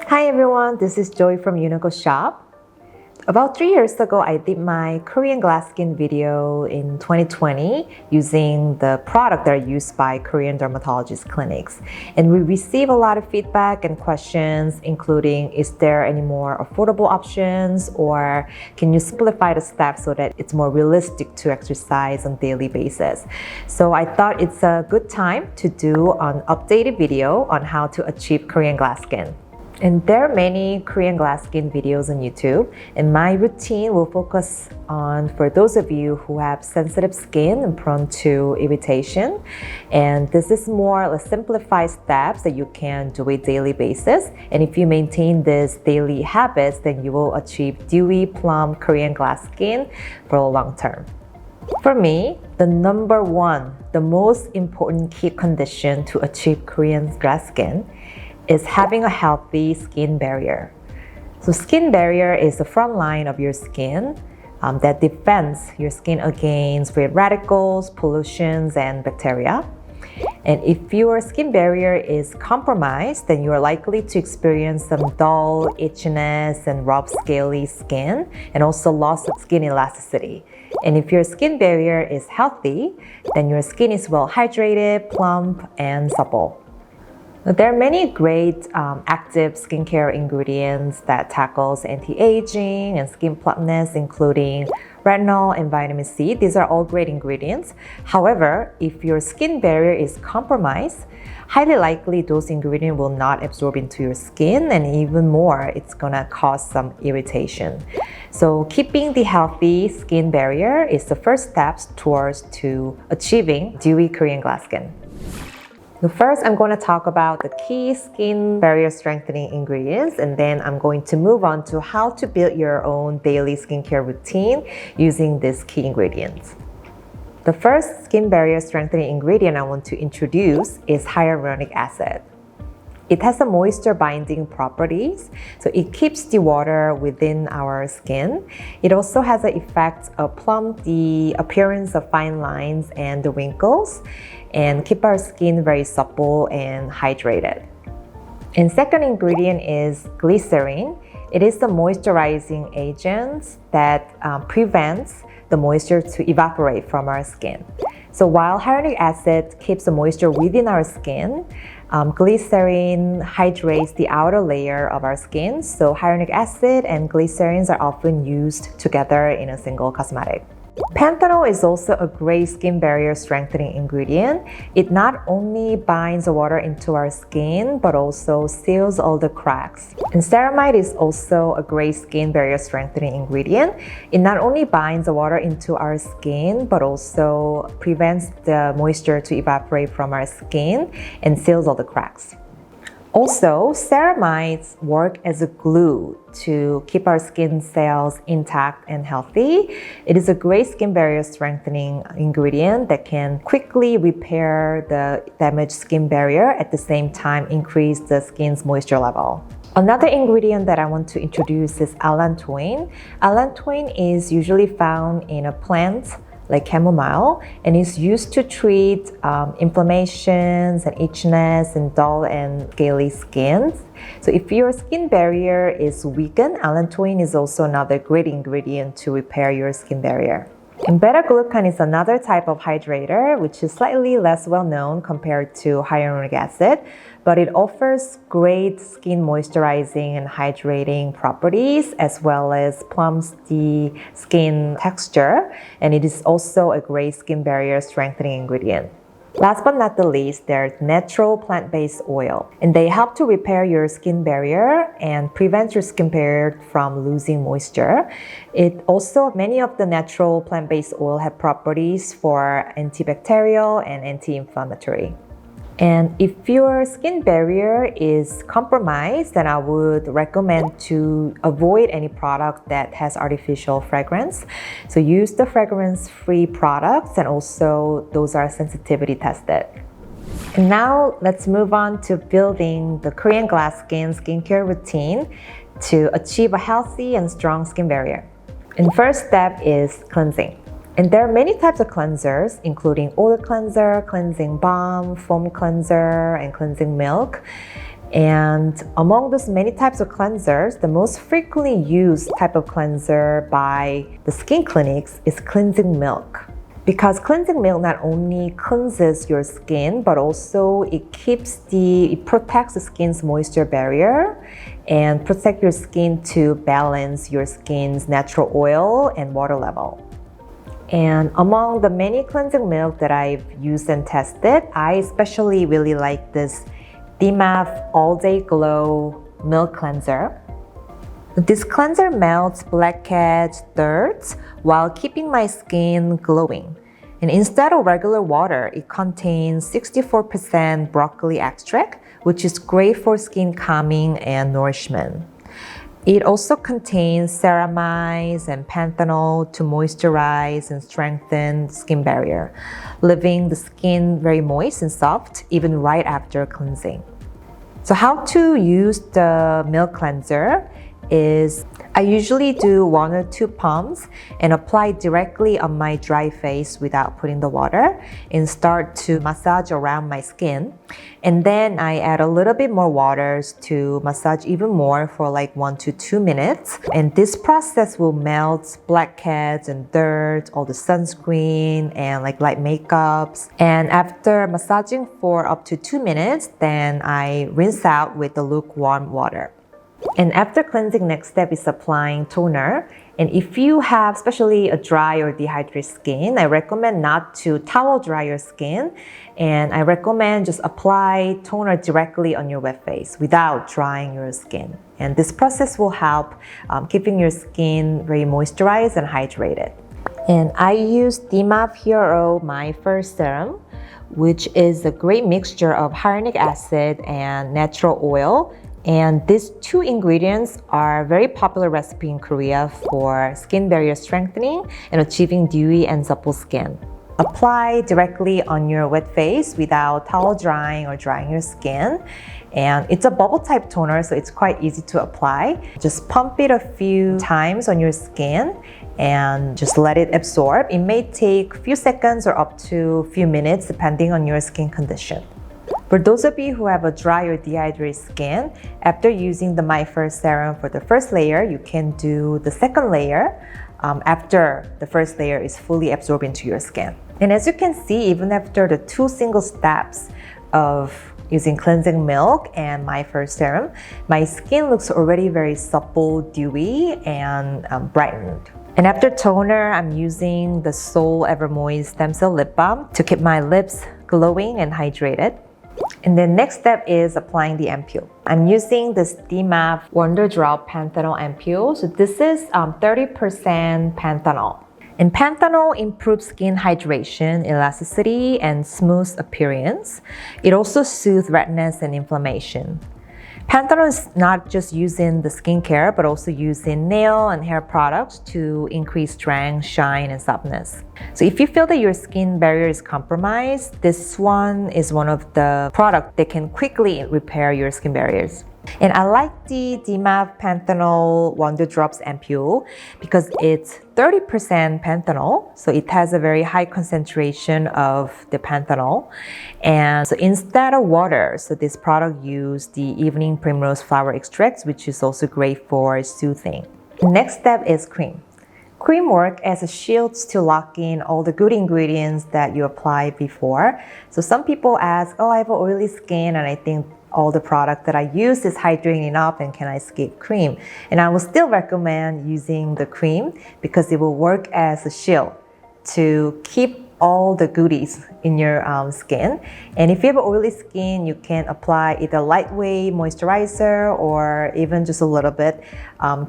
Hi everyone, this is Joy from Eunogo Shop. About 3 years ago, I did my Korean glass skin video in 2020 using the product that are used by Korean dermatologist clinics. And we received a lot of feedback and questions, including, is there any more affordable options, or can you simplify the steps so that it's more realistic to exercise on a daily basis? So I thought it's a good time to do an updated video on how to achieve Korean glass skin. And there are many Korean glass skin videos on YouTube, and my routine will focus on for those of you who have sensitive skin and prone to irritation. And this is more like simplified steps that you can do on a daily basis. And if you maintain these daily habits, then you will achieve dewy, plump Korean glass skin for a long term. For me, the number one, the most important key condition to achieve Korean glass skin is having a healthy skin barrier. So skin barrier is the front line of your skin that defends your skin against free radicals, pollutions, and bacteria. And if your skin barrier is compromised, then you are likely to experience some dull, itchiness, and rough, scaly skin, and also loss of skin elasticity. And if your skin barrier is healthy, then your skin is well hydrated, plump, and supple. There are many great active skincare ingredients that tackles anti-aging and skin plumpness, including retinol and vitamin C. These are all great ingredients. However, if your skin barrier is compromised, highly likely those ingredients will not absorb into your skin, and even more, it's gonna cause some irritation. So keeping the healthy skin barrier is the first step towards to achieving dewy Korean glass skin. First, I'm going to talk about the key skin barrier strengthening ingredients, and then I'm going to move on to how to build your own daily skincare routine using these key ingredients. The first skin barrier strengthening ingredient I want to introduce is hyaluronic acid. It has a moisture binding properties, so it keeps the water within our skin. It also has an effect of plump the appearance of fine lines and the wrinkles, and keep our skin very supple and hydrated. And second ingredient is glycerin. It is the moisturizing agent that prevents the moisture to evaporate from our skin. So while hyaluronic acid keeps the moisture within our skin, glycerin hydrates the outer layer of our skin. So hyaluronic acid and glycerins are often used together in a single cosmetic. Panthenol is also a great skin barrier strengthening ingredient. It not only binds the water into our skin, but also seals all the cracks. And ceramide is also a great skin barrier strengthening ingredient. It not only binds the water into our skin, but also prevents the moisture to evaporate from our skin and seals all the cracks. Also, ceramides work as a glue to keep our skin cells intact and healthy. It is a great skin barrier strengthening ingredient that can quickly repair the damaged skin barrier, at the same time increase the skin's moisture level. Another ingredient that I want to introduce is allantoin. Allantoin is usually found in a plant like chamomile, and is used to treat inflammations and itchiness and dull and scaly skin. So if your skin barrier is weakened, allantoin is also another great ingredient to repair your skin barrier. And beta-glucan is another type of hydrator, which is slightly less well known compared to hyaluronic acid, but it offers great skin moisturizing and hydrating properties, as well as plumps the skin texture, and it is also a great skin barrier strengthening ingredient. Last but not the least, there's natural plant-based oil, and they help to repair your skin barrier and prevent your skin barrier from losing moisture. Many of the natural plant-based oil have properties for antibacterial and anti-inflammatory. And if your skin barrier is compromised, then I would recommend to avoid any product that has artificial fragrance. So use the fragrance-free products, and also those are sensitivity tested. And now let's move on to building the Korean glass skin skincare routine to achieve a healthy and strong skin barrier. And first step is cleansing. And there are many types of cleansers, including oil cleanser, cleansing balm, foam cleanser, and cleansing milk. And among those many types of cleansers, the most frequently used type of cleanser by the skin clinics is cleansing milk. Because cleansing milk not only cleanses your skin, but also it protects the skin's moisture barrier and protect your skin to balance your skin's natural oil and water level. And among the many cleansing milk that I've used and tested, I especially really like this DMAF All Day Glow Milk Cleanser. This cleanser melts blackheads, dirt, while keeping my skin glowing. And instead of regular water, it contains 64% broccoli extract, which is great for skin calming and nourishment. It also contains ceramides and panthenol to moisturize and strengthen the skin barrier, leaving the skin very moist and soft even right after cleansing. So how to use the milk cleanser is I usually do 1 or 2 pumps and apply directly on my dry face without putting the water and start to massage around my skin. And then I add a little bit more water to massage even more for like 1 to 2 minutes. And this process will melt blackheads and dirt, all the sunscreen and like light makeups. And after massaging for up to 2 minutes, then I rinse out with the lukewarm water. And after cleansing, next step is applying toner. And if you have especially a dry or dehydrated skin, I recommend not to towel dry your skin. And I recommend just apply toner directly on your wet face without drying your skin. And this process will help keeping your skin very moisturized and hydrated. And I use DMAF Hero My First Serum, which is a great mixture of hyaluronic acid and natural oil. And these 2 ingredients are a very popular recipe in Korea for skin barrier strengthening and achieving dewy and supple skin. Apply directly on your wet face without towel drying or drying your skin. And it's a bubble type toner, so it's quite easy to apply. Just pump it a few times on your skin and just let it absorb. It may take a few seconds or up to a few minutes depending on your skin condition. For those of you who have a dry or dehydrated skin, after using the My First Serum for the first layer, you can do the second layer after the first layer is fully absorbed into your skin. And as you can see, even after the 2 single steps of using cleansing milk and My First Serum, my skin looks already very supple, dewy, and brightened. And after toner, I'm using the Soul Ever Moist Stem Cell Lip Balm to keep my lips glowing and hydrated. And then next step is applying the ampule. I'm using this DMAF Wonder Drop Panthenol ampule. So this is 30% panthenol. And panthenol improves skin hydration, elasticity, and smooth appearance. It also soothes redness and inflammation. Panthenol is not just used in the skincare, but also used in nail and hair products to increase strength, shine, and softness. So if you feel that your skin barrier is compromised, this one is one of the products that can quickly repair your skin barriers. And I like the DMAF Panthenol Wonder Drops ampule because it's 30% panthenol, so it has a very high concentration of the panthenol. And so instead of water, so this product uses the evening primrose flower extracts, which is also great for soothing. The next step is cream. Cream works as a shield to lock in all the good ingredients that you applied before. So some people ask, oh, I have an oily skin and I think all the product that I use is hydrating enough and can I skip cream? And I will still recommend using the cream because it will work as a shield to keep all the goodies in your skin. And if you have oily skin, you can apply either lightweight moisturizer or even just a little bit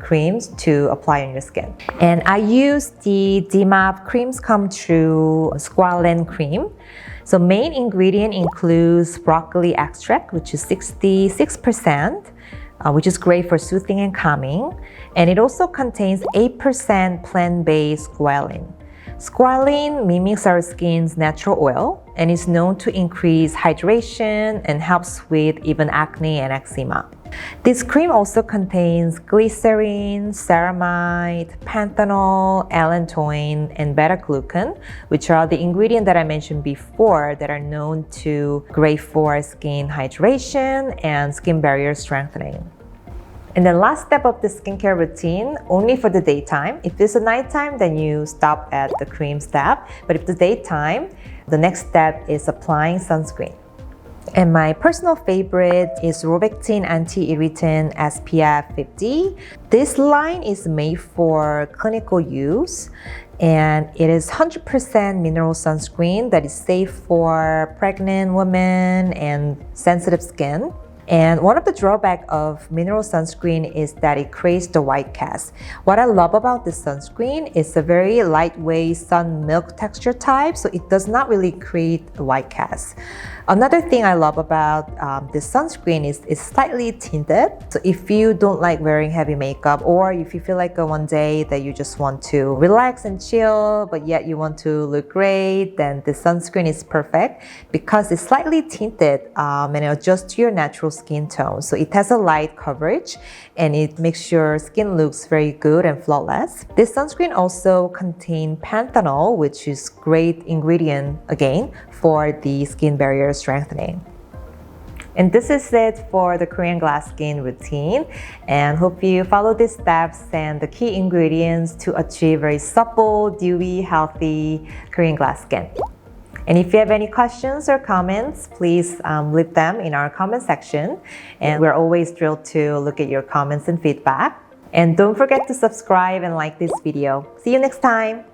creams to apply on your skin. And I use the DMAF Creams Come True Squalane Cream. So main ingredient includes broccoli extract, which is 66%, which is great for soothing and calming. And it also contains 8% plant-based squalane. Squalane mimics our skin's natural oil and is known to increase hydration and helps with even acne and eczema. This cream also contains glycerin, ceramide, panthenol, allantoin, and beta-glucan, which are the ingredients that I mentioned before that are known to great for skin hydration and skin barrier strengthening. And the last step of the skincare routine, only for the daytime. If it's a nighttime, then you stop at the cream step. But if it's daytime, the next step is applying sunscreen. And my personal favorite is Rovectin Anti-Irritant SPF 50. This line is made for clinical use, and it is 100% mineral sunscreen that is safe for pregnant women and sensitive skin. And one of the drawbacks of mineral sunscreen is that it creates the white cast. What I love about this sunscreen is a very lightweight sun milk texture type, so it does not really create a white cast. Another thing I love about this sunscreen is it's slightly tinted. So if you don't like wearing heavy makeup, or if you feel like one day that you just want to relax and chill, but yet you want to look great, then this sunscreen is perfect because it's slightly tinted and it adjusts to your natural skin tone. So it has a light coverage and it makes your skin looks very good and flawless. This sunscreen also contains panthenol, which is great ingredient again for the skin barrier strengthening. And this is it for the Korean glass skin routine, and hope you follow these steps and the key ingredients to achieve very supple, dewy, healthy Korean glass skin. And if you have any questions or comments, please leave them in our comment section. And we're always thrilled to look at your comments and feedback. And don't forget to subscribe and like this video. See you next time.